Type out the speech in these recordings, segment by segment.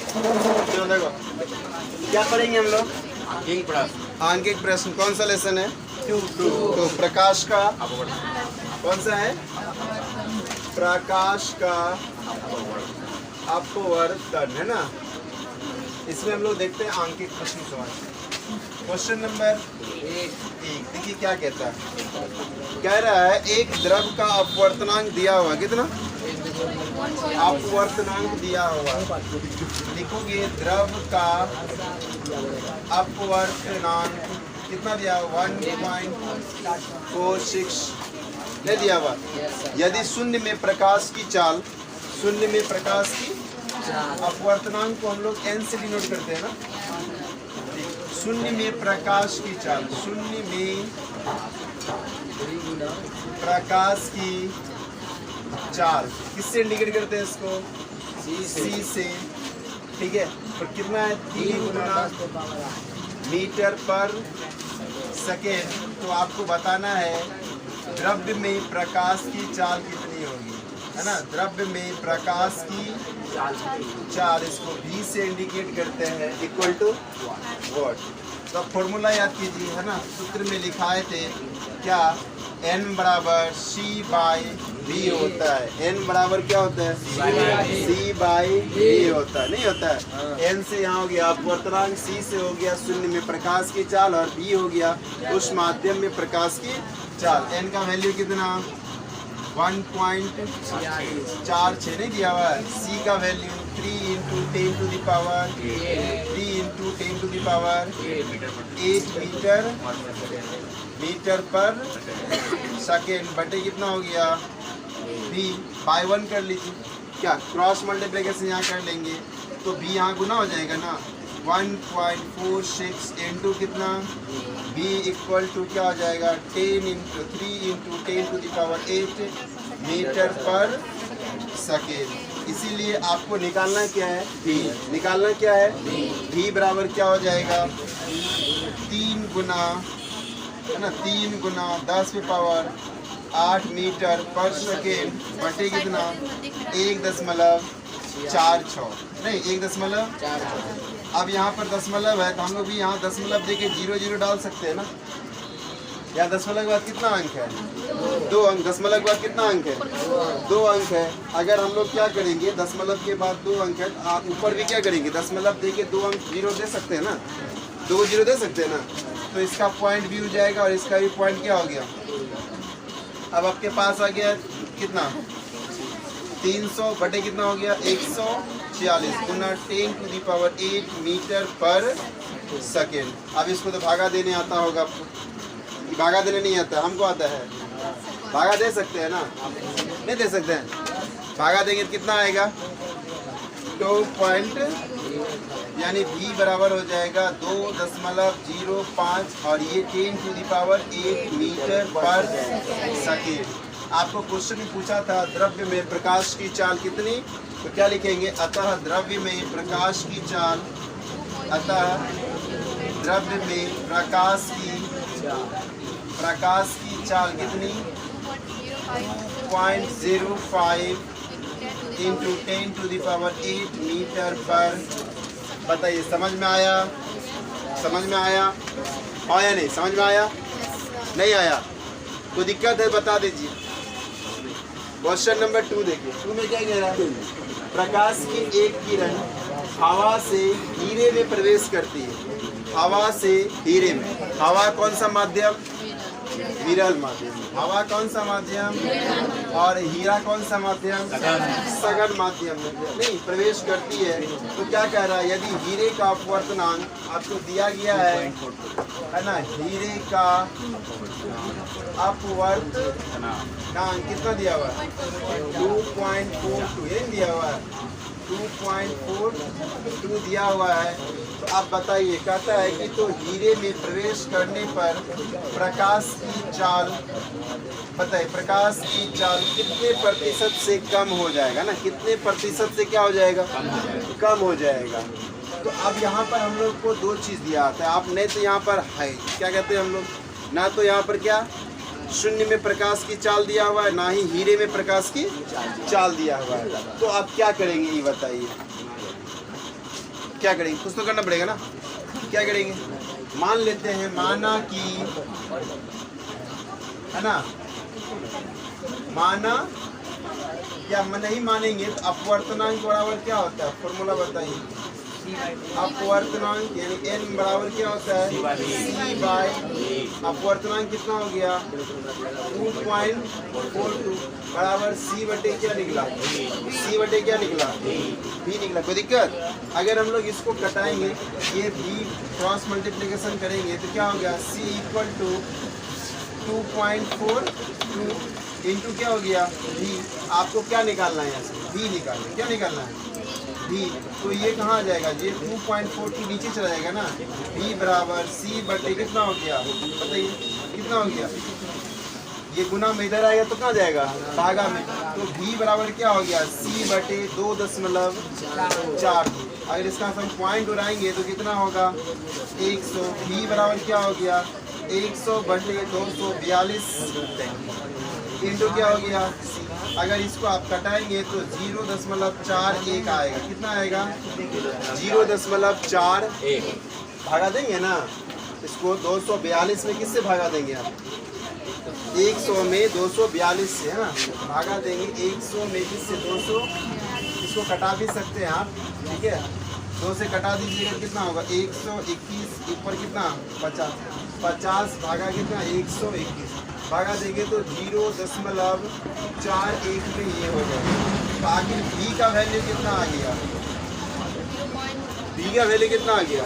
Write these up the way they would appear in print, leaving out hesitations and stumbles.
चलो देखो क्या पढ़ेंगे हम लोग। आंकिक प्रश्न कौन सा लेसन है? तो प्रकाश का कौन सा है? प्रकाश का अपवर्तन है ना। इसमें हम लोग देखते हैं आंकिक प्रश्न सवाल। क्वेश्चन नंबर 1 देखिए क्या कहता है। कह रहा है एक द्रव का अपवर्तनांक दिया हुआ, कितना अपवर्तनांक दिया हुआ। लिखोगे द्रव का अपवर्तनांक कितना दिया हुआ? 1.46 नहीं दिया हुआ। यदि शून्य में प्रकाश की चाल, शून्य में प्रकाश की अपवर्तनांक को हम लोग n से डिनोट करते हैं ना। शून्य में प्रकाश की चाल, शून्य में प्रकाश की चाल किससे इंडिकेट करते हैं इसको? c से, ठीक है। और कितना है? 3 गुना मीटर पर सेकेंड। तो आपको बताना है द्रव्य में प्रकाश की चाल कितनी होगी, है ना। द्रव्य में प्रकाश की चाल, इसको v से इंडिकेट करते हैं, इक्वल टू वॉट। तो फॉर्मूला याद कीजिए, है ना। सूत्र में लिखाए थे क्या? n बराबर c बाई v होता है। n बराबर क्या होता है? c बाई v होता है, नहीं होता है। n से यहाँ हो गया अपवर्तनांक, c से हो गया शून्य में प्रकाश की चाल, और v हो गया उस माध्यम में प्रकाश की चाल। n का वैल्यू कितना? 1.46 नहीं दिया हुआ है। c का value 3 × 10 to the power 8 metre per second बटे कितना हो गया? v बाई 1 कर लीजिए, क्या क्रॉस मल्टीप्लिकेशन यहाँ कर लेंगे तो v यहाँ गुना हो जाएगा ना। 1.46 इंटू कितना? v इक्वल टू क्या हो जाएगा? 3 × 10 to the power 8 metre per second. इसीलिए आपको निकालना क्या है? v निकालना क्या है? v बराबर क्या हो जाएगा? 3 गुना, है ना, 3 गुना 10 की पावर 8 मीटर पर सेकेंड बटे कितना? 1.46 नहीं 1.4। अब यहाँ पर दशमलव है तो हम लोग भी यहाँ दशमलव देके 0 डाल सकते हैं ना। यहाँ दशमलव के बाद कितना अंक है? 2 अंक। दशमलव के बाद कितना अंक है? 2 अंक है। अगर हम लोग क्या करेंगे, दशमलव के बाद 2 अंक है, आप ऊपर भी क्या करेंगे? दशमलव देके 2 अंक 0 दे सकते हैं ना, 2 0 दे सकते हैं ना। तो इसका पॉइंट भी हो जाएगा और इसका भी पॉइंट क्या हो गया? अब आपके पास आ गया कितना? 300 बटे कितना हो गया? 146 गुना 10 to the power 8 metre per second. अब इसको तो भागा देने आता होगा, भागा देने नहीं आता, हमको आता है। भागा दे सकते हैं ना? नहीं दे सकते हैं। भागा देंगे तो कितना आएगा? 2 यानी v बराबर हो जाएगा 2.05 और ये 10 to the power 8 metre per second. आपको क्वेश्चन में पूछा था द्रव्य में प्रकाश की चाल कितनी, तो क्या लिखेंगे? अतः द्रव्य में प्रकाश की चाल, अतः द्रव्य में प्रकाश की चाल कितनी? 0.05 into 10 to the power 8 metre per. बताइए समझ में आया? समझ में आया? आया नहीं? समझ में आया? नहीं आया? कोई दिक्कत है बता दीजिए। क्वेश्चन नंबर 2 देखिए। 2 में क्या कह रहा है? प्रकाश की एक किरण हवा से हीरे में प्रवेश करती है। हवा से हीरे में। हवा कौन सा माध्यम? विरल माध्यम। हवा कौन सा माध्यम? और हीरा कौन सा माध्यम? सघन माध्यम में नहीं प्रवेश करती है। तो क्या कह रहा है? यदि हीरे का अपवर्तनांक आपको दिया गया है ना, हीरे का अपवर्तनांक कितना दिया हुआ है? 2.42 ये दिया हुआ है, 2.42 दिया हुआ है। तो आप बताइए, कहता है कि तो हीरे में प्रवेश करने पर प्रकाश की चाल, बताइए प्रकाश की चाल कितने प्रतिशत से कम हो जाएगा ना? कितने प्रतिशत से क्या हो जाएगा? कम हो जाएगा। तो अब यहाँ पर हम लोग को 2 चीज़ दिया आता है। आप नहीं तो यहाँ पर है क्या कहते हैं हम लोग, ना तो यहाँ पर क्या शून्य में प्रकाश की चाल दिया हुआ है, ना ही हीरे में प्रकाश की चाल दिया हुआ है। तो आप क्या करेंगे ये बताइए। क्या करेंगे, कुछ तो करना पड़ेगा ना। क्या करेंगे, मान लेते हैं, माना कि, है ना, माना या नहीं मानेंगे तो अपवर्तनांक बराबर क्या होता है, फॉर्मूला बताइए। अपवर्तनांक यानी n बराबर क्या होता है, c बाय, अपवर्तनांक कितना हो गया 2.42 बराबर c बटे क्या निकला, c बटे क्या निकला, b निकला। कोई दिक्कत? अगर हम लोग इसको कटाएंगे, ये b क्रॉस मल्टीप्लिकेशन करेंगे तो क्या हो गया, c इक्वल टू 2.42 इंटू क्या हो गया v। आपको क्या निकालना है यहाँ से, v निकालना है। क्या निकालना है, v। तो ये कहाँ आ जाएगा, ये 2.42 नीचे चला जाएगा ना। v बराबर c बटे कितना हो गया, बताइए कितना हो गया। ये गुना में इधर आएगा तो कहाँ जाएगा, भागा में। तो v बराबर क्या हो गया, c बटे 2.4। अगर इसका हम पॉइंट उड़ाएंगे तो कितना होगा 100। v बराबर क्या हो गया 100 बटे 242 इंटू क्या हो गया। अगर इसको आप कटाएंगे तो 0.41 आएगा। कितना आएगा 0.41 भागा देंगे ना इसको 242 में। किससे भागा देंगे आप, 100 में 242 से, है ना, भागा देंगे 100 में किससे 200। इसको कटा भी सकते हैं आप, ठीक है। 2 से कटा दीजिएगा कितना होगा 121 ऊपर कितना 50 भागा कितना 121 भागा देंगे तो 0.41 में ये हो जाएगा। तो आखिर b का वैल्यू कितना आ गया, b का वैल्यू कितना आ गया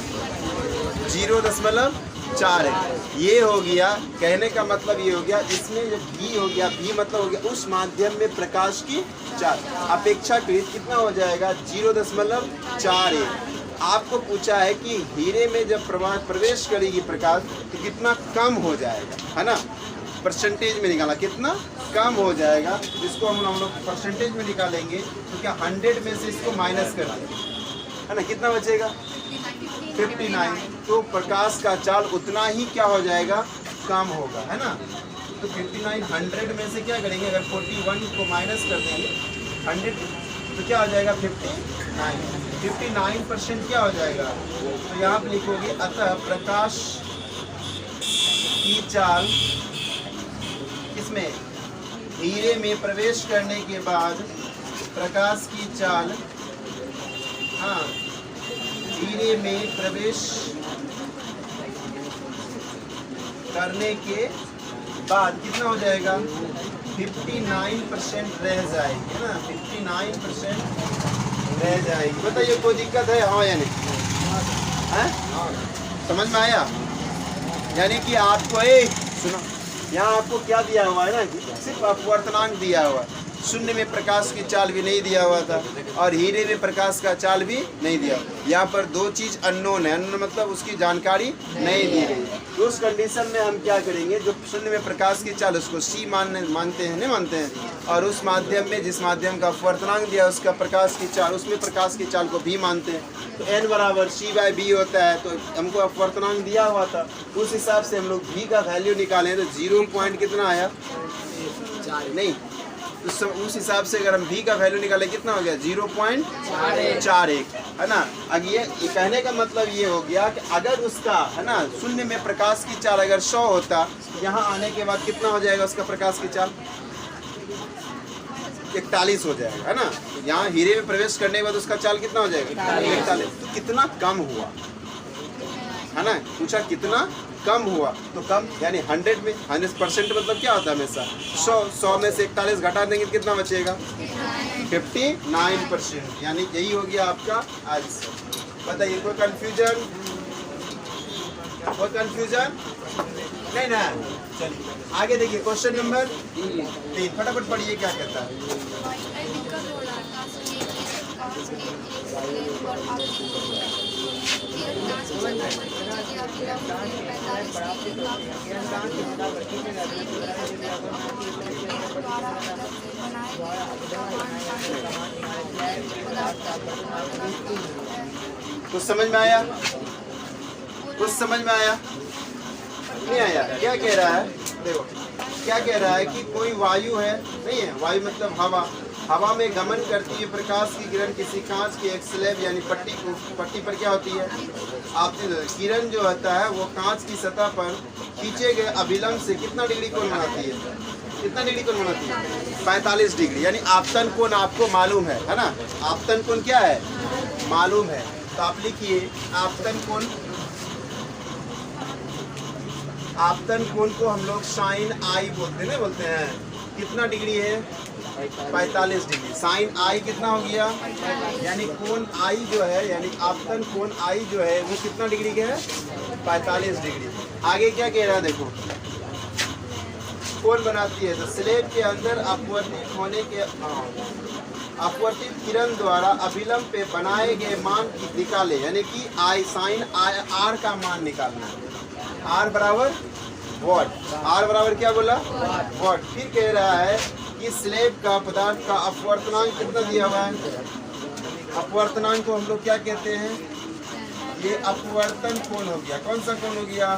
0.4 है। ये हो गया, कहने का मतलब ये हो गया, इसमें जब b हो गया, b मतलब हो गया उस माध्यम में प्रकाश की चाल। अपेक्षाकृत कितना हो जाएगा 0.41। आपको पूछा है कि हीरे में जब प्रवेश करेगी प्रकाश तो कितना कम हो जाएगा, है ना। परसेंटेज में निकाला कितना कम हो जाएगा। इसको हम लोग परसेंटेज में निकालेंगे तो क्या 100 में से इसको माइनस कर देंगे, है ना, कितना बचेगा 59। तो प्रकाश का चाल उतना ही क्या हो जाएगा कम होगा, है ना। तो 59 100 में से क्या करेंगे, अगर 41 को माइनस कर देंगे 100 तो क्या हो जाएगा 59% क्या हो जाएगा। तो यहाँ पे लिखोगे अतः प्रकाश की चाल इसमें हीरे में प्रवेश करने के बाद प्रकाश की चाल, हाँ, हीरे में प्रवेश करने के बाद कितना हो जाएगा 59% रह जाएगी, है ना, 59% रह जाएगी। बताइए कोई दिक्कत है, हाँ या नहीं, है? समझ में आया? यानी कि आपको सुनो, यहाँ आपको क्या दिया हुआ है ना, सिर्फ अपवर्तनांक दिया हुआ है। शून्य में प्रकाश की चाल भी नहीं दिया हुआ था और हीरे में प्रकाश का चाल भी नहीं दिया। यहाँ पर दो चीज़ अननोन है, अननोन मतलब उसकी जानकारी नहीं दी गई। तो उस कंडीशन में हम क्या करेंगे, जो शून्य में प्रकाश की चाल उसको सी मानते हैं, नहीं मानते हैं, और उस माध्यम में जिस माध्यम का अपवर्तनांक दिया उसका प्रकाश की चाल, उसमें प्रकाश की चाल को भी मानते हैं। तो n बराबर c/b होता है। तो हमको अपवर्तनांक दिया हुआ था, उस हिसाब से हम लोग v का वैल्यू निकालें तो 0 पॉइंट कितना आया, नहीं, उस हिसाब से अगर हम v का वैल्यू निकालें कितना हो गया 0.41, है ना। अब ये कहने का मतलब ये हो गया कि अगर उसका, है ना, शून्य में प्रकाश की चाल अगर 100 होता, यहाँ आने के बाद कितना हो जाएगा उसका प्रकाश की चाल 41 हो जाएगा, है ना। यहाँ हीरे में प्रवेश करने के बाद उसका चाल कितना हो जाएगा 41। तो कितना कम हुआ, है ना, पूछा कितना कम हुआ। तो कम यानी 100 में 100% मतलब क्या होता है हमेशा 100 में से 41 घटा देंगे कितना बचेगा 59%। यानी यही हो गया आपका आंसर। बताइए कोई कंफ्यूजन, कोई कंफ्यूजन नहीं ना। चलिए आगे देखिए, क्वेश्चन नंबर 3 फटाफट पढ़िए क्या कहता है। कुछ समझ में आया, कुछ समझ में आया, नहीं आया? क्या कह रहा है, देखो क्या कह रहा है कि कोई वायु है, नहीं है, वायु मतलब हवा, हवा में गमन करती हुई प्रकाश की किरण किसी कांच की एक स्लैब यानी पट्टी पर क्या होती है? आपतित किरण जो होता है वो कांच की सतह पर खींचे गए अभिलंब से कितना डिग्री कोण बनाती है? कितना डिग्री कोण बनाती है? 45 डिग्री। यानी आपतन कोण आपको मालूम है ना? आपतन कोण क्या है? मालूम है। तो आप लिखिए आपतन कोण। आपतन कोण को हम लोग साइन आई बोलते हैं। कितना डिग्री है? 45 डिग्री। साइन आई कितना हो गया? यानी कोण आई जो है, यानी आपतन कोण आई जो है वो कितना डिग्री का है? 45 डिग्री। आगे क्या कह रहा है देखो, कोण बनाती है तो स्लैब के अंदर अपवर्तित होने के अपवर्तित किरण द्वारा अभिलंब पे बनाए गए मान की निकाले, यानी कि आई साइन आई आर का मान निकालना है। आर बराबर वॉट। आर बराबर क्या बोला? वॉट। फिर कह रहा है कि स्लैब का पदार्थ का अपवर्तनांक कितना दिया हुआ है? अपवर्तनांक को हम लोग क्या कहते हैं? ये अपवर्तन कोण हो गया। कौन सा कोण हो गया?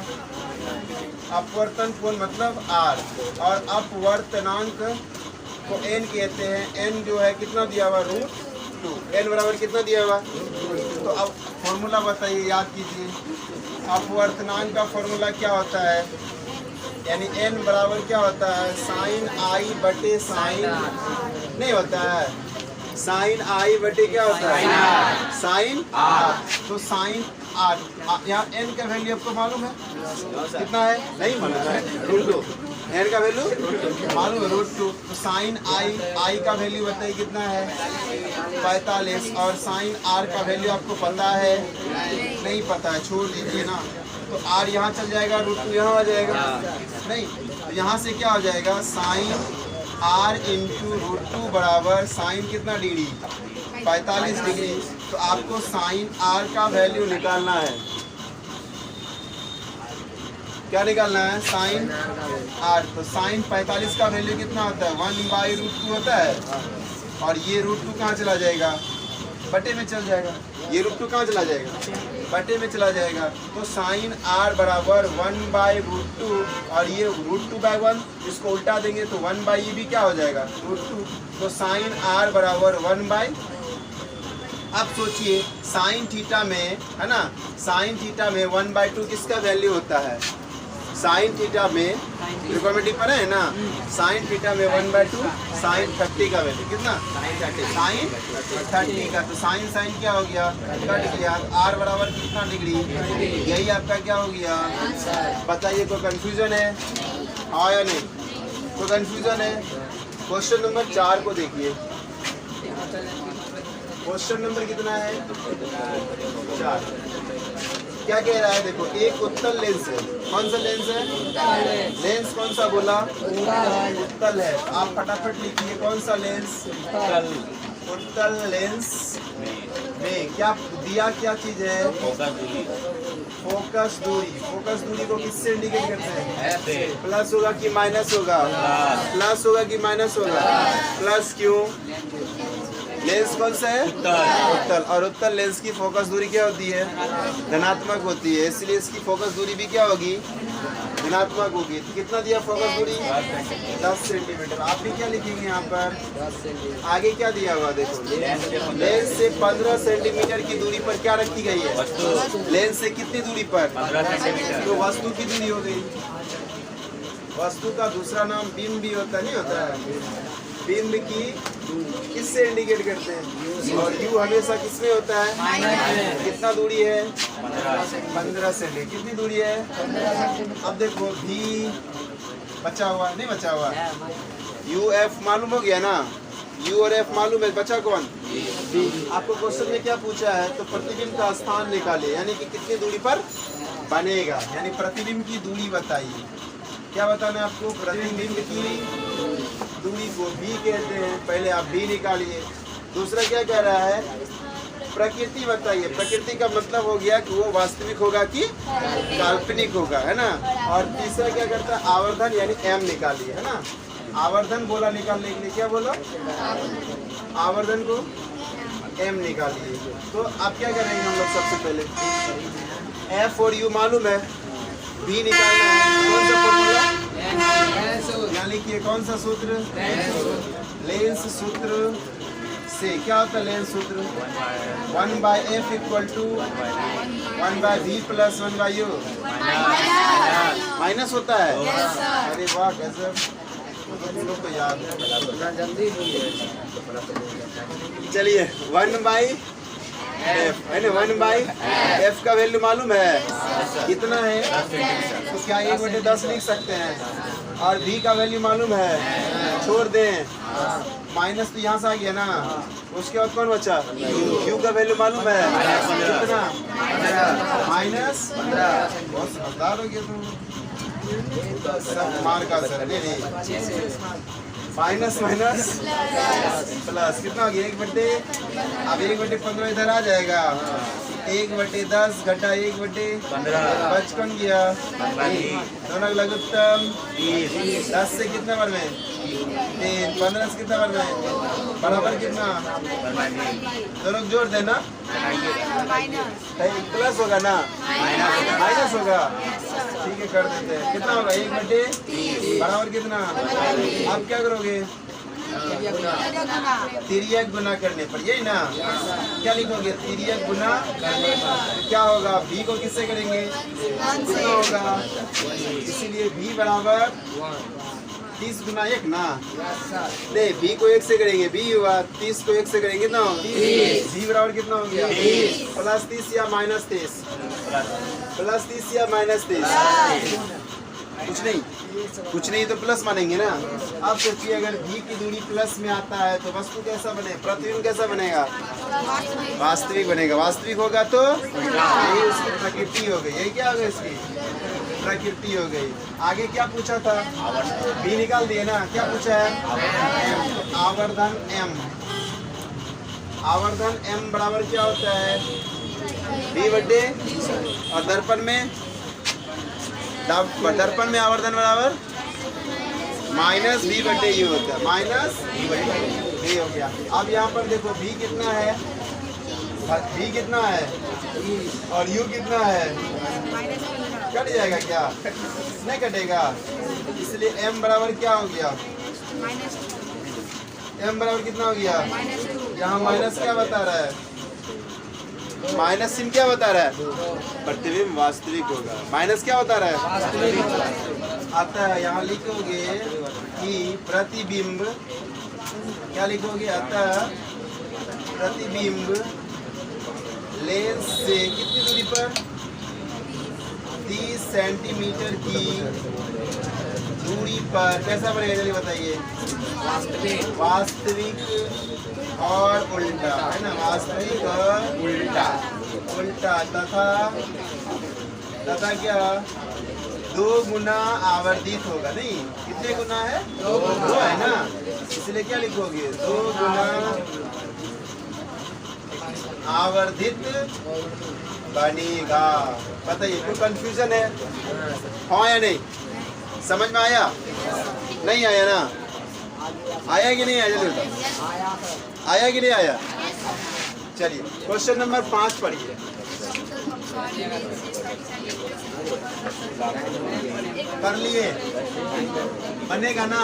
अपवर्तन कोण मतलब आर। और अपवर्तनांक को एन कहते हैं। एन जो है कितना दिया हुआ? √2। एन बराबर कितना दिया हुआ? तो अब फॉर्मूला बताइए, याद कीजिए। अपवर्तनांक का फॉर्मूला क्या होता है? यानी एन बराबर क्या होता है? साइन आई बटे साइन नहीं होता है, साइन आई बटे क्या होता है? Sine r. तो साइन आर, यहाँ एन का वैल्यू आपको मालूम है कितना है? नहीं मालूम है, √2। एन का वैल्यू मालूम है, √2। तो साइन आई का वैल्यू बताइए कितना है? 45। और साइन आर का वैल्यू आपको पता है? नहीं पता है, छोड़ दीजिए ना। तो आर यहाँ चल जाएगा, √2 यहाँ आ जाएगा। नहीं, तो यहाँ से क्या हो जाएगा? साइन आर इंटू √2 बराबर साइन कितना डिग्री? 45 डिग्री। तो आपको साइन आर का वैल्यू निकालना है। क्या निकालना है? Sine r. तो साइन 45 का वैल्यू कितना होता है? 1/√2 होता है। और ये √2 कहाँ चला जाएगा? बटे में चल जाएगा। ये √2 कहाँ चला जाएगा? बटे में चला जाएगा। तो साइन आर बराबर 1/√2 और ये √2/1, इसको उल्टा देंगे तो 1/ ये भी क्या हो जाएगा? √2। तो साइन आर बराबर 1/। अब सोचिए साइन थीटा में, है ना, साइन थीटा में 1/2 किसका वैल्यू होता है? साइन थीटा में त्रिकोणमिति पर है ना, साइन थीटा में 1/2 साइन 30 का वैल्यू कितना? साइन 30 का। तो साइन साइन क्या हो गया? कट गया। आर बराबर कितना डिग्री? यही आपका क्या हो गया? बताइए, कोई कंफ्यूजन है? हाँ या नहीं? कोई कंफ्यूजन है? क्वेश्चन नंबर 4 को देखिए। क्वेश्चन नंबर कितना है? 4। क्या कह रहा है देखो, एक उत्तल लेंस है। कौन सा लेंस है? लेंस कौन सा बोला? उत्तल है। आप फटाफट लिखिए कौन सा लेंस? उत्तल लेंस में क्या दिया? क्या चीज है? फोकस दूरी। फोकस दूरी को किससे इंडिकेट करते हैं? प्लस होगा कि माइनस होगा? प्लस होगा कि माइनस होगा? प्लस। क्यों? लेंस कौन सा है? उत्तल। और उत्तल लेंस की फोकस दूरी क्या होती है? धनात्मक होती है, इसलिए इसकी फोकस दूरी भी क्या होगी? धनात्मक होगी। तो कितना दिया फोकस दूरी? 10 सेंटीमीटर। आप भी क्या लिखेंगे यहाँ पर? आगे क्या दिया हुआ देखो, लेंस से 15 सेंटीमीटर की दूरी पर क्या रखी गई है? लेंस से कितनी दूरी पर? 15 सेंटीमीटर। तो वस्तु की दूरी हो गई। वस्तु का दूसरा नाम बिंब भी होता नहीं होता है? बिंब की किससे इंडिकेट करते हैं? और यू हमेशा किसमें होता है? कितना दूरी है? 15 सेंटीमीटर। कितनी दूरी है? अब देखो भी बचा हुआ नहीं बचा हुआ? यू एफ मालूम हो गया ना? यू और एफ मालूम है, बचा कौन? बी। आपको क्वेश्चन में क्या पूछा है? तो प्रतिबिंब का स्थान निकाले, यानी कि कितनी दूरी पर बनेगा, यानी प्रतिबिंब की दूरी बताइए। क्या बताना है आपको? प्रतिबिंब की दूरी को भी कहते हैं। पहले आप भी निकालिए। दूसरा क्या कह रहा है? प्रकृति बताइए। प्रकृति का मतलब हो गया कि वो वास्तविक होगा कि काल्पनिक होगा, है ना। और तीसरा क्या करता है? आवर्धन, यानी एम निकालिए, है ना। आवर्धन बोला निकालने के लिए, क्या बोला? आवर्धन को एम निकालिए। तो अब क्या करेंगे हम लोग? सबसे पहले एफ और यू मालूम है, भी निकालना है। कौन सा फॉर्मूला? यहाँ लिखिए, कौन सा सूत्र? लेंस सूत्र से क्या होता है? लेंस सूत्र 1/f equal to 1/v plus 1/u minus होता है। अरे वाह गजब, तो याद है। चलिए 1/f है ना, 1/f का वैल्यू मालूम है कितना है? तो क्या 1/10 लिख सकते हैं? और v का वैल्यू मालूम है, छोड़ दें, माइनस तो यहाँ से आ गया ना, उसके बाद कौन बचा? u का वैल्यू मालूम है कितना? माइनस 15। बहुत समझदार हो गया तुम, सब मार का सर। नहीं माइनस माइनस प्लस कितना हो गया? 1/, अब 1/15 इधर आ जाएगा। 1/10 घटा 1/15 55 गया। दोनों लघुत्तम 10 से कितने बार में? 3। 15 से कितने बार में? बराबर कितना? दोनों जोड़ देना, प्लस होगा ना, माइनस होगा। ठीक है कर देते हैं। कितना होगा? 1/3 बराबर कितना? आप क्या करोगे? तिर्यक गुना करने पर, यही ना? क्या लिखोगे? तिर्यक गुना करने पर क्या होगा? v को किससे करेंगे? कितना होगा? इसीलिए v बराबर 30 गुना 1 ना। नहीं, v को 1 से करेंगे, v हुआ 30 को 1 से करेंगे ना, v बराबर कितना हो गया? प्लस 30 या माइनस 30? प्लस 30 या माइनस 30? कुछ नहीं तो प्लस मानेंगे ना। अब सोचिए अगर v की दूरी प्लस में आता है तो वस्तु कैसा बने? प्रतिबिंब कैसा बनेगा? वास्तविक बनेगा। वास्तविक होगा तो यही उसकी प्रकृति हो गई। यही क्या हो गई? इसकी प्रकृति हो गई। आगे क्या पूछा था? v निकाल दिए ना। क्या पूछा है? आवर्धन m। आवर्धन m बराबर क्या होता है? v/, और दर्पण में आवर्धन बराबर माइनस v/u होता है। माइनस v हो गया। अब यहाँ पर देखो v कितना है? v कितना है और u कितना है? कट जाएगा क्या? नहीं कटेगा। इसलिए m बराबर क्या हो गया? m बराबर कितना हो गया? यहाँ माइनस क्या बता रहा है? माइनस चिन्ह क्या बता रहा है? प्रतिबिंब वास्तविक होगा। माइनस क्या बता रहा है? अतः यहाँ लिखोगे कि प्रतिबिंब, क्या लिखोगे? अतः प्रतिबिंब लेंस से कितनी दूरी पर? 30 सेंटीमीटर की दूरी पर कैसा बनेगा? जल्दी बताइए। वास्तविक और उल्टा, है ना? वास्तविक और उल्टा तथा क्या? 2 गुना आवर्धित होगा। नहीं, कितने गुना है? 2 है ना, इसलिए क्या लिखोगे? 2 गुना आवर्धित बनेगा। बताइए, कोई कंफ्यूजन है? हाँ या नहीं? समझ में आया? नहीं आया ना? आया कि नहीं आया? जल्दी बताओ, आया कि नहीं आया? चलिए क्वेश्चन नंबर 5 पढ़िए। कर लिए? बनेगा ना?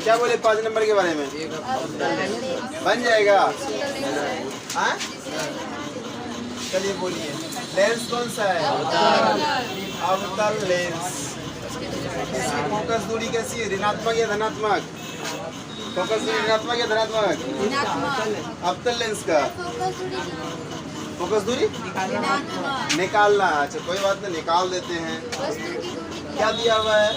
क्या बोले 5 नंबर के बारे में? बन जाएगा? हाँ, चलिए बोलिए। लेंस कौन सा है? अवतल लेंस। इसकी फोकस दूरी कैसी है? ऋणात्मक या धनात्मक? फोकस दूरी ऋणात्मक या धनात्मक? अवतल लेंस का फोकस दूरी निकालना। अच्छा कोई बात नहीं, निकाल देते हैं। क्या दिया हुआ है?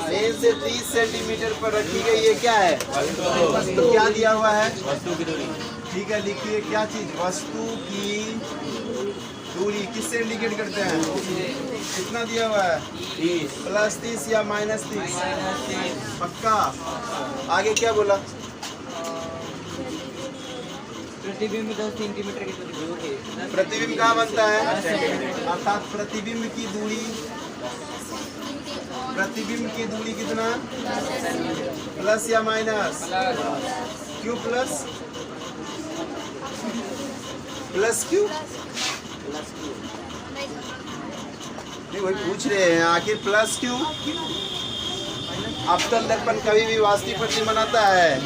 लेंस से 30 सेंटीमीटर पर रखी गई ये क्या है? वस्तु। क्या दिया हुआ है? वस्तु की दूरी। ठीक है, लिखिए क्या चीज? वस्तु की दूरी। किससे इंडिकेट करते हैं? कितना दिया हुआ है? 30 प्लस 30 या माइनस 30? पक्का? आगे क्या बोला? प्रतिबिंब 10 सेंटीमीटर की दूर है। प्रतिबिंब कहाँ बनता है? अर्थात प्रतिबिंब की दूरी कितना? प्लस या माइनस? क्यों प्लस? प्लस क्यों? नहीं वही पूछ रहे हैं, आखिर प्लस क्यों? अवतल दर्पण कभी भी वास्तविक प्रतिबिंब बनाता है?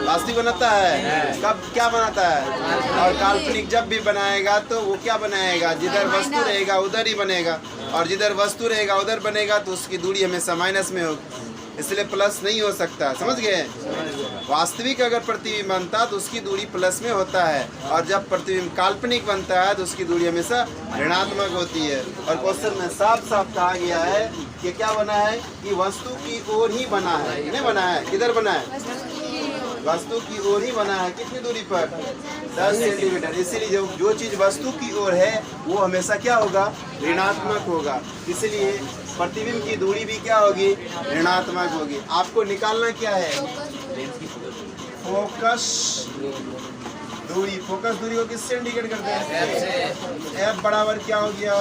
वास्तविक बनाता है? कब क्या बनाता है? और काल्पनिक जब भी बनाएगा तो वो क्या बनाएगा? जिधर वस्तु रहेगा उधर ही बनेगा, और जिधर वस्तु रहेगा उधर बनेगा, तो उसकी दूरी हमेशा माइनस में होगी, इसलिए प्लस नहीं हो सकता। समझ गए? वास्तविक अगर प्रतिबिंब बनता है तो उसकी दूरी प्लस में होता है, और जब प्रतिबिंब काल्पनिक बनता है तो उसकी दूरी हमेशा ऋणात्मक होती है। और क्वेश्चन में साफ साफ कहा गया है कि क्या बना है कि वस्तु की ओर ही बना है, नहीं बना है, किधर बना है? वस्तु की ओर ही बना है। कितनी दूरी पर? 10 सेंटीमीटर। इसीलिए जो चीज़ वस्तु की ओर है वो हमेशा क्या होगा? ऋणात्मक होगा। इसलिए प्रतिबिंब की दूरी भी क्या होगी? ऋणात्मक होगी। आपको निकालना क्या है? फोकस दूरी। फोकस दूरी को किससे इंडिकेट करते हैं? एफ बराबर क्या हो गया?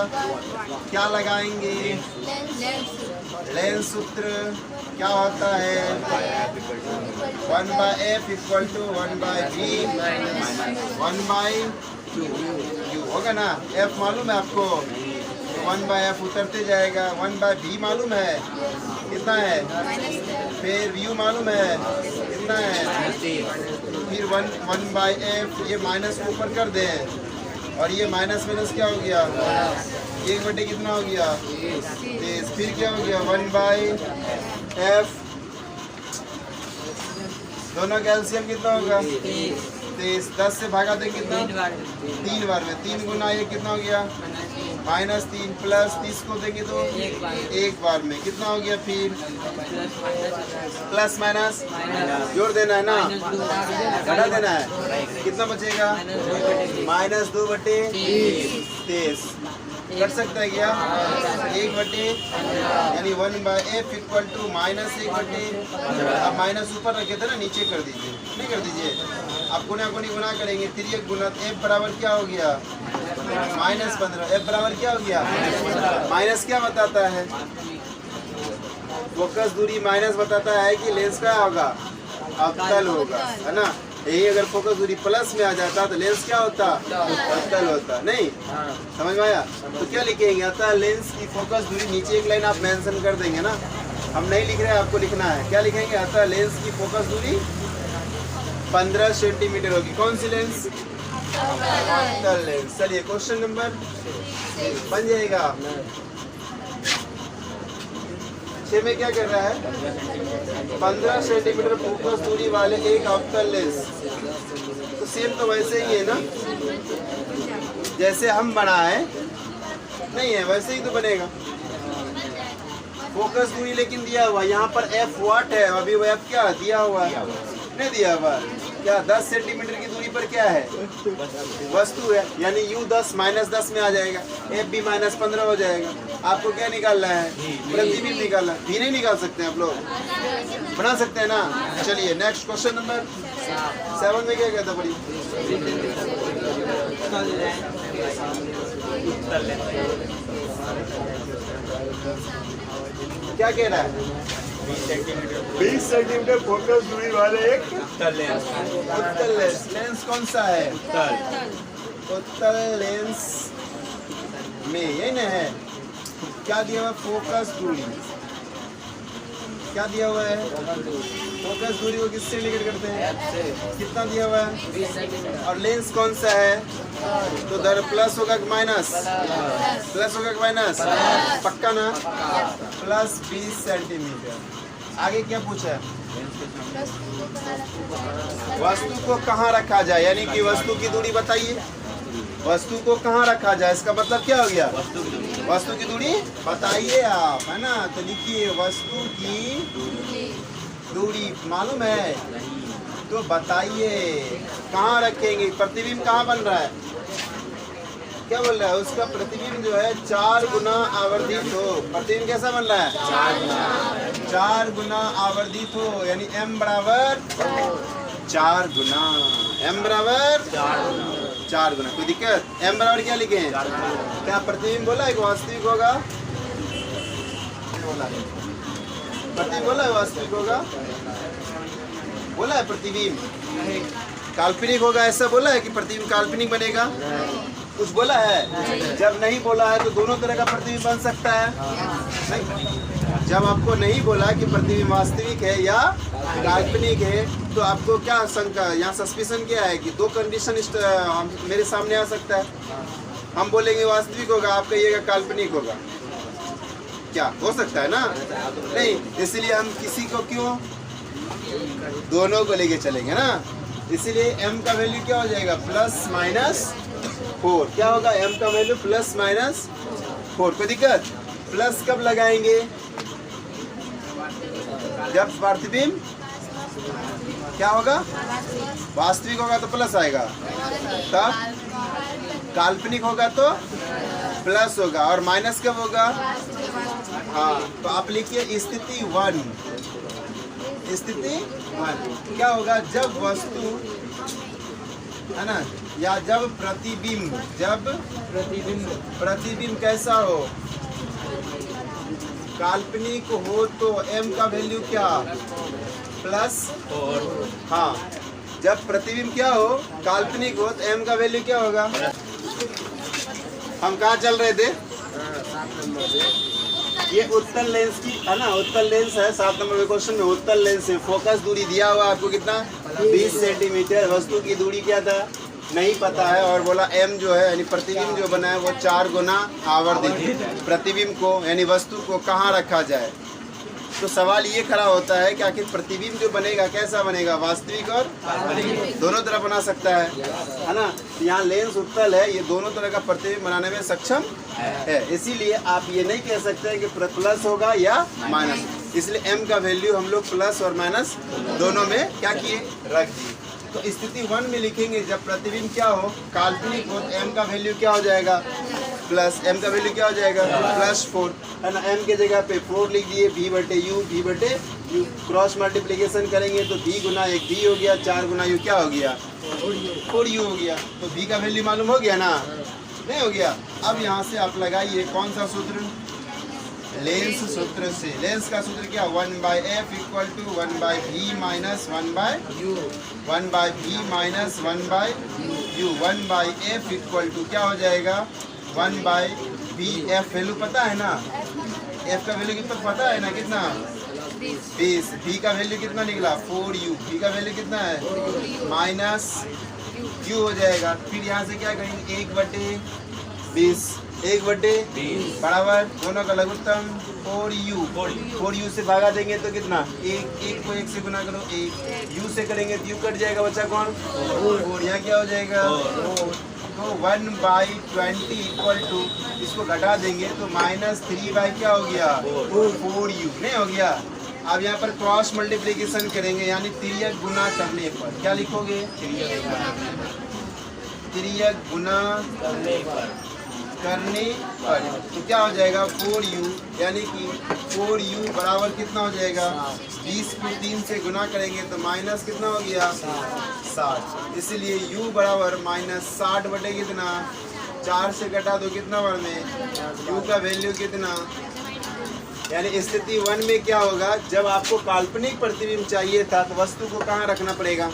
क्या लगाएंगे? लेंस सूत्र क्या होता है? 1/f = 1/v 1/u होगा ना? f मालूम है आपको? 1/f उतरते जाएगा। 1/v मालूम है कितना है? फिर u मालूम है कितना है? फिर 1/f, ये माइनस को ऊपर कर दें, और ये माइनस माइनस क्या हो गया? 1/, कितना हो गया? 23। फिर क्या हो गया? 1/f, दोनों का एलसीएम कितना होगा? 23। 10 से भागा दें कितना? 3 बार में। 3 गुना ये कितना हो गया? -3 प्लस 30 को देंगे तो एक बार में कितना हो गया? फिर प्लस माइनस जोड़ देना है ना, घटा देना है। कितना बचेगा? -2/23 कर सकता है क्या? 1/, यानी 1/f = -1/। अब माइनस ऊपर रखे थे ना, नीचे कर दीजिए। नहीं कर दीजिए, आप गुना गुना करेंगे। 3 गुना f बराबर क्या हो गया? -15। f बराबर क्या हो गया? माइनस क्या बताता है? फोकस दूरी माइनस बताता है कि लेंस क्या होगा? अवतल होगा, है ना? यही अगर फोकस दूरी प्लस में आ जाता तो लेंस क्या होता? अवतल होता। नहीं समझ में आया? तो क्या लिखेंगे? अतः लेंस की फोकस दूरी, नीचे एक लाइन आप मेंशन कर देंगे ना, हम नहीं लिख रहे हैं, आपको लिखना है। क्या लिखेंगे? अतः लेंस की फोकस दूरी 15 सेंटीमीटर होगी। कौन सी लेंस? अवतल लेंस। चलिए क्वेश्चन नंबर बन जाएगा। 6 में क्या कर रहा है? 15 सेंटीमीटर फोकस दूरी वाले एक अवतल लेंस। तो सेम तो वैसे ही है ना, जैसे हम बनाए नहीं है वैसे ही तो बनेगा। फोकस दूरी लेकिन दिया हुआ, यहाँ पर f वाट है, अभी वो f क्या दिया हुआ है? नहीं दिया हुआ। क्या 10 सेंटीमीटर की दूरी पर क्या है? वस्तु है, यानी u 10 -10 में आ जाएगा, f भी -15 हो जाएगा। आपको क्या निकालना है? प्रतिबिंब निकालना है। भी नहीं निकाल सकते हैं आप लोग? बना सकते हैं ना? चलिए नेक्स्ट क्वेश्चन नंबर 7 में क्या कहता पड़ी? क्या कह रहा है? 20 सेंटीमीटर फोकस दूरी वाले एक उत्तल लेंस। लेंस कौन सा है? उत्तल लेंस में ये न है। क्या दिया हुआ? फोकस दूरी। क्या दिया हुआ है? फोकस दूरी को किससे रिलेट करते हैं? कितना दिया हुआ है? और लेंस कौन सा है? तो दर प्लस होगा कि माइनस? प्लस होगा कि माइनस? पक्का ना? Plus 20 centimetre. आगे क्या पूछा है? वस्तु को कहाँ रखा जाए, यानी कि वस्तु की दूरी बताइए। वस्तु को कहाँ रखा जाए, इसका मतलब क्या हो गया? वस्तु की दूरी बताइए आप, है ना? तो लिखिए वस्तु की दूरी मालूम है तो बताइए। कहाँ रखेंगे? प्रतिबिंब कहाँ बन रहा है? क्या बोल रहा है? उसका प्रतिबिंब जो है 4 गुना आवर्धित हो। प्रतिबिंब कैसा बन रहा है? 4 गुना आवर्धित हो, यानी m बराबर 4 गुना। m बराबर 4 गुना। कोई दिक्कत? m बराबर क्या लिखे हैं? क्या प्रतिबिंब बोला है कि वास्तविक होगा? प्रतिबिंब बोला है वास्तविक होगा? बोला है प्रतिबिंब काल्पनिक होगा, ऐसा बोला है कि प्रतिबिंब काल्पनिक बनेगा? कुछ बोला है? जब नहीं बोला है तो दोनों तरह का प्रतिबिंब बन सकता है। नहीं, जब आपको नहीं बोला कि प्रतिबिंब वास्तविक है या काल्पनिक है तो आपको क्या शंका, यहाँ सस्पिशन क्या है कि दो कंडीशन मेरे सामने आ सकता है। हम बोलेंगे वास्तविक होगा, आप कहिएगा काल्पनिक होगा, क्या हो सकता है ना? नहीं, इसलिए हम किसी को क्यों, दोनों को लेके चलेंगे ना। इसीलिए m का वैल्यू क्या हो जाएगा? +-4। क्या होगा? m का वैल्यू +-4। कोई दिक्कत? प्लस कब लगाएंगे? जब प्रतिबिंब क्या होगा? वास्तविक होगा तो प्लस आएगा, तब काल्पनिक होगा तो प्लस होगा, और माइनस कब होगा? हाँ, तो आप लिखिए स्थिति 1। स्थिति 1 क्या होगा? जब वस्तु है ना, या जब प्रतिबिंब कैसा हो? काल्पनिक हो तो m का वैल्यू क्या? +4। हाँ, जब प्रतिबिंब क्या हो? काल्पनिक हो तो m का वैल्यू क्या होगा? हम कहाँ चल रहे थे? ये उत्तल लेंस की है ना, उत्तल लेंस है। 7 नंबर के क्वेश्चन में उत्तल लेंस है। फोकस दूरी दिया हुआ आपको कितना? 20 सेंटीमीटर। वस्तु की दूरी क्या था? नहीं पता है, और बोला m जो है यानी प्रतिबिंब जो बना है वो 4 गुना आवर्धित प्रतिबिंब को यानी वस्तु को कहाँ रखा जाए। तो सवाल ये खड़ा होता है कि आखिर प्रतिबिंब जो बनेगा कैसा बनेगा? वास्तविक और दोनों तरह बना सकता है ना। यहाँ लेंस उत्तल है, ये दोनों तरह का प्रतिबिंब बनाने में सक्षम है। इसीलिए आप ये नहीं कह सकते हैं कि प्लस होगा या माइनस। इसलिए m का वैल्यू हम लोग प्लस और माइनस दोनों में क्या किए? रख दिए। तो स्थिति 1 में लिखेंगे जब प्रतिबिंब क्या हो? काल्पनिक हो तो m का वैल्यू क्या हो जाएगा? प्लस। m का वैल्यू क्या हो जाएगा? +4 है ना। m के जगह पे 4 लिख दिए, v/u क्रॉस मल्टीप्लिकेशन करेंगे तो v गुना 1 v हो गया, 4 गुना u क्या हो गया? 4u हो गया। तो v का वैल्यू मालूम हो गया ना? नहीं हो गया? अब यहाँ से आप लगाइए कौन सा सूत्र? लेंस सूत्र से। लेंस का सूत्र क्या? 1/f = 1/v minus 1/u। 1/v minus 1/u। 1/f = क्या हो जाएगा? 1/v। f वैल्यू पता है ना? f का वैल्यू कितना पता है ना? कितना? 20। v का वैल्यू कितना निकला? 4u। v का वैल्यू कितना है? माइनस u हो जाएगा। फिर यहाँ से क्या करेंगे? 1/20 1/20 बराबर दोनों का लघुत्तम 4u। 4u से भागा देंगे तो कितना? 1 को 1 से गुना करो 1, u से करेंगे तो u कट जाएगा, बचा कौन? 4। यहाँ क्या हो जाएगा? 4। तो 1/20 = इसको घटा देंगे तो -3 क्या हो गया? 4u। नहीं हो गया? अब यहाँ पर क्रॉस मल्टीप्लिकेशन करेंगे यानी तिर्यक गुना करने पर क्या लिखोगे? तिर्यक गुना करने पर तो क्या हो जाएगा? 4u यानी कि 4u बराबर कितना हो जाएगा? 20 को 3 से गुना करेंगे तो माइनस कितना हो गया? 60। इसलिए u बराबर -60 बटे कितना? 4 से घटा दो कितना बार में? u का वैल्यू कितना? यानी स्थिति 1 में क्या होगा? जब आपको काल्पनिक प्रतिबिंब चाहिए था तो वस्तु को कहाँ रखना पड़ेगा?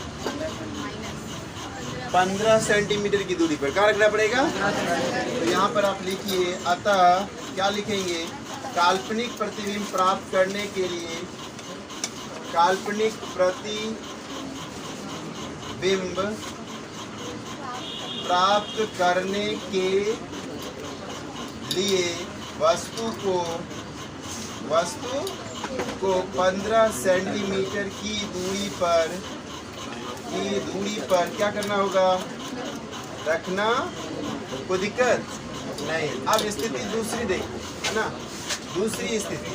15 सेंटीमीटर की दूरी पर। कहाँ रखना पड़ेगा? तो यहाँ पर आप लिखिए, अतः क्या लिखेंगे? काल्पनिक प्रतिबिंब प्राप्त करने के लिए काल्पनिक प्रतिबिंब प्राप्त करने के लिए वस्तु को 15 सेंटीमीटर की दूरी पर क्या करना होगा? रखना। कोई दिक्कत नहीं। अब स्थिति दूसरी देख है ना। दूसरी स्थिति,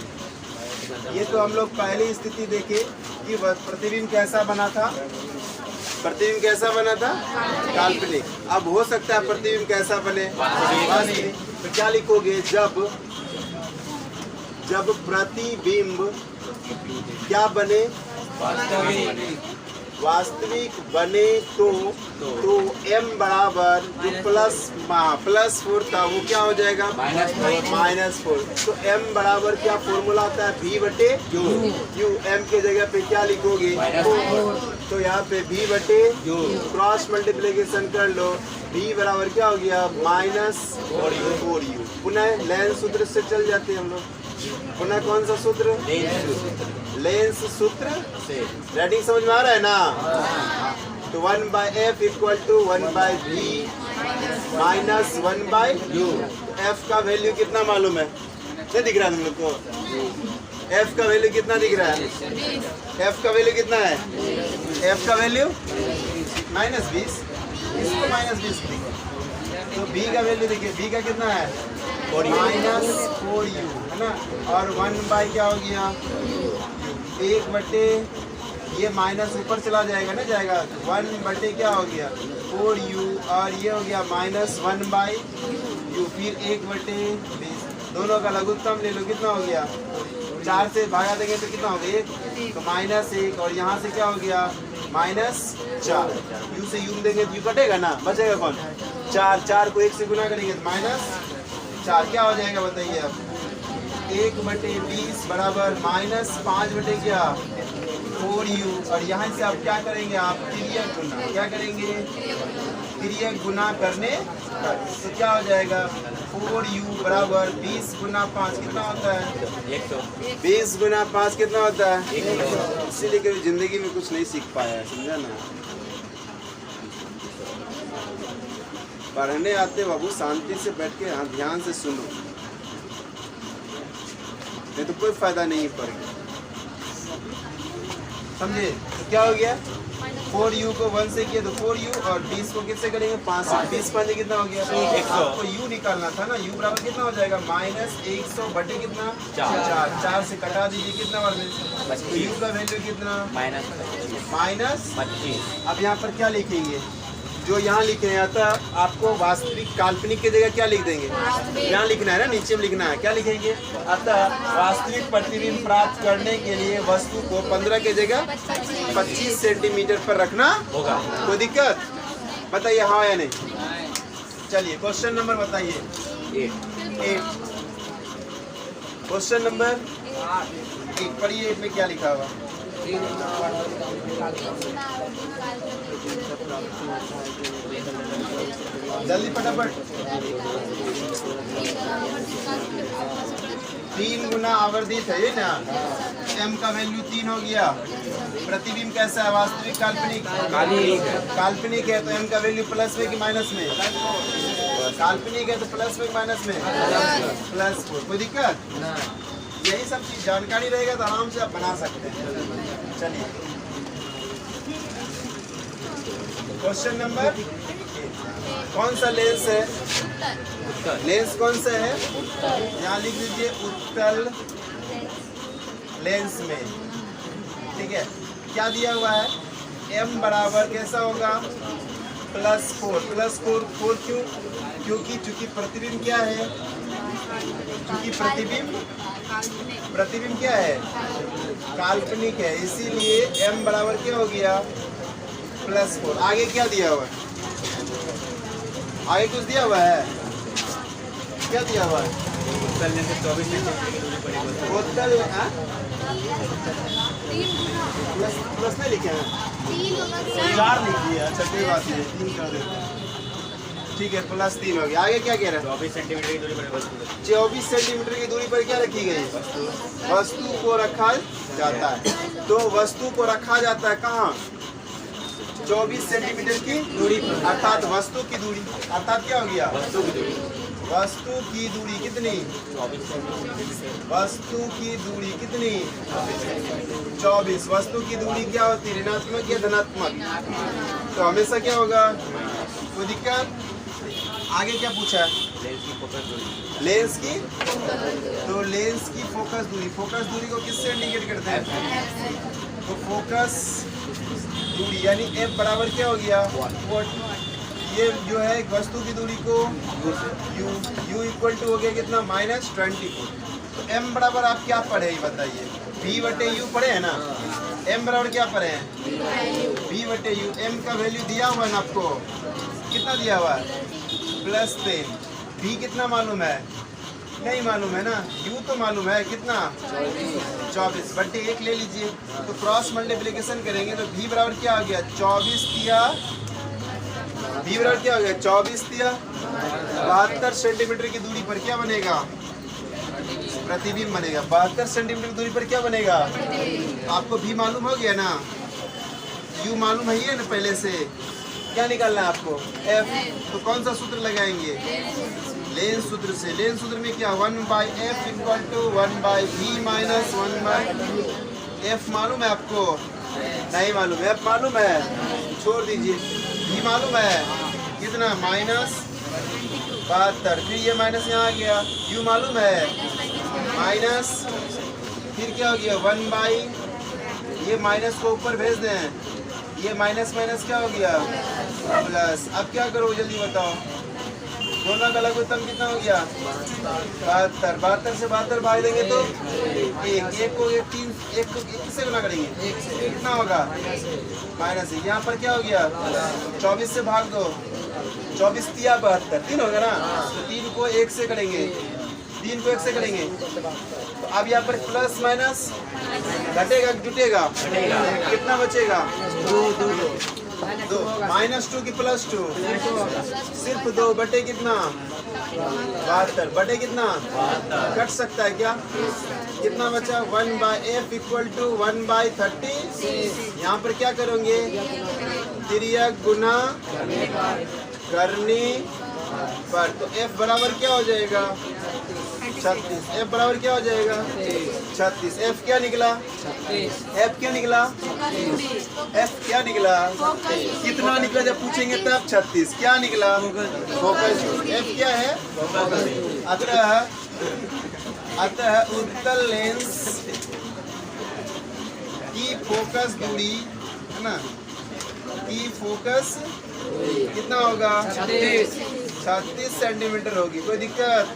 ये तो हम लोग पहली स्थिति देखे कि प्रतिबिंब कैसा बना था? प्रतिबिंब कैसा बना था? काल्पनिक। अब हो सकता है प्रतिबिंब कैसा बने? वास्तविक। तो क्या लिखोगे? जब प्रतिबिंब क्या बने? वास्तविक बने तो m बराबर जो प्लस 4 था वो क्या हो जाएगा -4। तो m बराबर क्या फॉर्मूला आता है v बटे u। m के जगह पे क्या लिखोगे 4। तो यहाँ पे v बटे क्रॉस मल्टीप्लिकेशन कर लो, v बराबर क्या हो गया -4u। पुनः लेंस सूत्र से चल जाते हैं हम लोग। पुनः कौन सा सूत्र लेंस सूत्र से। रेडिंग समझ में आ रहा है ना। तो 1/f equal to 1/v minus 1/u। f का वैल्यू कितना मालूम है? नहीं दिख रहा है तुम लोग को? f का वैल्यू कितना दिख रहा है? f का वैल्यू कितना है? f का वैल्यू -20। इसको -20 दिखे। तो b का वैल्यू देखिए, b का कितना है -4u है ना। और 1 क्या हो गया 1 बटे ये माइनस ऊपर चला जाएगा ना, जाएगा 1 बटे क्या हो गया 4u और ये हो गया -1/u। फिर 1 बटे 20, दोनों का लघुत्तम ले लो, कितना हो गया 4 से भागा देंगे तो कितना हो गया 1, तो -1 और यहाँ से क्या हो गया -4। u से u देंगे तो u कटेगा ना, बचेगा कौन 4 को 1 से गुना करेंगे तो -4 क्या हो जाएगा बताइए अब 1 बटे 20 बराबर -5 बटे क्या 4u। और यहाँ से आप क्या करेंगे आप तिर्यक गुना, क्या करेंगे तिर्यक गुना करने पर। तो क्या हो जाएगा 4u बराबर 20 गुना 5 कितना होता है 20 गुना 5 कितना होता है 100। इसीलिए कभी जिंदगी में कुछ नहीं सीख पाया है, समझा ना। पढ़ने आते बाबू शांति से बैठ के ध्यान से सुनो, नहीं तो कोई फायदा नहीं पड़ेगा, समझे। तो क्या हो गया 4u को 1 से किया तो 4u और 20 को किससे करेंगे 5 से। 20 5 कितना हो गया 100। आपको u निकालना था ना, u बराबर कितना हो जाएगा -100 बटे कितना 4 से कटा दीजिए कितना बार में, तो u का वैल्यू कितना -25। अब यहाँ पर क्या लिखेंगे जो यहाँ लिखे हैं, अतः आपको वास्तविक काल्पनिक की जगह क्या लिख देंगे यहाँ लिखना है ना, नीचे में लिखना है, क्या लिखेंगे अतः वास्तविक प्रतिबिंब प्राप्त करने के लिए वस्तु को 15 की जगह 25 सेंटीमीटर पर रखना होगा। कोई दिक्कत बताइए हाँ या नहीं। चलिए क्वेश्चन नंबर बताइए 8। क्वेश्चन नंबर 8 पढ़िए, 8 में क्या लिखा हुआ जल्दी फटाफट। 3 गुना आवर्धित है ये ना, m का वैल्यू 3 हो गया। प्रतिबिंब कैसा है वास्तविक काल्पनिक है तो m का वैल्यू प्लस में कि माइनस में, काल्पनिक है तो प्लस में माइनस में +4। कोई दिक्कत, यही सब चीज जानकारी रहेगा तो आराम से आप बना सकते हैं। चलिए क्वेश्चन नंबर, कौन सा लेंस है लेंस कौन सा है यहाँ लिख दीजिए उत्तल लेंस में, ठीक है। क्या दिया हुआ है m बराबर कैसा होगा +4 क्यों, क्योंकि चूंकि प्रतिबिंब क्या है, चूंकि प्रतिबिंब क्या है काल्पनिक है, इसीलिए m बराबर क्या हो गया +4। आगे क्या दिया हुआ है, आगे कुछ दिया हुआ है, क्या दिया हुआ है उत्तल में से 24 सेंटीमीटर की दूरी पर उत्तल प्लस में लिखे हैं 4 लिखिए, अच्छा कोई बात नहीं 3 कर देते हैं, ठीक है +3 हो गया। आगे क्या कह रहा है 24 सेंटीमीटर की दूरी पर वस्तु, 24 सेंटीमीटर की दूरी पर क्या रखी गई वस्तु को रखा जाता है। तो वस्तु को रखा जाता है कहाँ 24 सेंटीमीटर की दूरी पर, अर्थात वस्तु की दूरी, अर्थात क्या हो गया वस्तु की दूरी कितनी वस्तु की दूरी कितनी 24। वस्तु की दूरी क्या होती है ऋणात्मक या धनात्मक, तो हमेशा क्या होगा कोई दिक्कत। आगे क्या पूछा है लेंस की, तो लेंस की फोकस दूरी को किससे इंडिकेट करते हैं, तो फोकस दूरी यानी f बराबर क्या हो गया ये जो है वस्तु की दूरी को u इक्वल टू हो गया कितना -24। तो m बराबर आप क्या पढ़े बताइए v बटे u पढ़े है ना, एम बराबर क्या पर है बी बटे यू। एम का वैल्यू दिया हुआ है ना आपको, कितना दिया हुआ है +10। बी कितना मालूम है नहीं मालूम है ना, यू तो मालूम है कितना 24 बटे 1 ले लीजिए। तो क्रॉस मल्टीप्लिकेशन करेंगे तो बी बराबर क्या हो गया 24 दिया, बी बराबर क्या हो गया 24 दिया 72 सेंटीमीटर की दूरी पर क्या बनेगा प्रतिबिंब बनेगा। 72 सेंटीमीटर की दूरी पर क्या बनेगा, आपको भी मालूम हो गया ना, यू मालूम है ही है ना पहले से। क्या निकालना है आपको एफ, तो कौन सा सूत्र लगाएंगे लेंस सूत्र से। लेंस सूत्र में क्या 1/f = 1/v - 1/, एफ मालूम है आपको नहीं मालूम, एफ मालूम है छोड़ दीजिए। v मालूम है कितना -72, फिर ये माइनस यहाँ आ गया। u मालूम है माइनस, फिर क्या हो गया 1/, ये माइनस को ऊपर भेज दें, ये माइनस माइनस क्या हो गया प्लस। अब क्या करो जल्दी बताओ, दोनों का लघुत्तम कितना हो गया 72। 72 से 72 भाग देंगे तो एक को 3, एक को किससे गुना करेंगे कितना होगा -1। यहाँ पर क्या हो गया 24 से भाग दो, 24 तिया 72, 3 होगा ना, तो 3 को 1 से करेंगे, 3 को 1 से करेंगे। तो अब यहाँ पर प्लस माइनस घटेगा जुटेगा, कितना बचेगा 2 -2 की +2 सिर्फ 2 बटे कितना 72 बटे कितना कट सकता है क्या, कितना बचा 1/f = 1/30। यहाँ पर क्या करोगे तिर्यक गुना करनी पर, तो f बराबर क्या हो जाएगा 36। f बराबर क्या हो जाएगा 36। f क्या निकला f क्या निकला f क्या निकला कितना निकला, जब पूछेंगे तब 36 क्या निकला फोकस। f क्या है अतः उत्तल लेंस की फोकस दूरी है ना, की फोकस कितना होगा 36 सेंटीमीटर होगी। कोई दिक्कत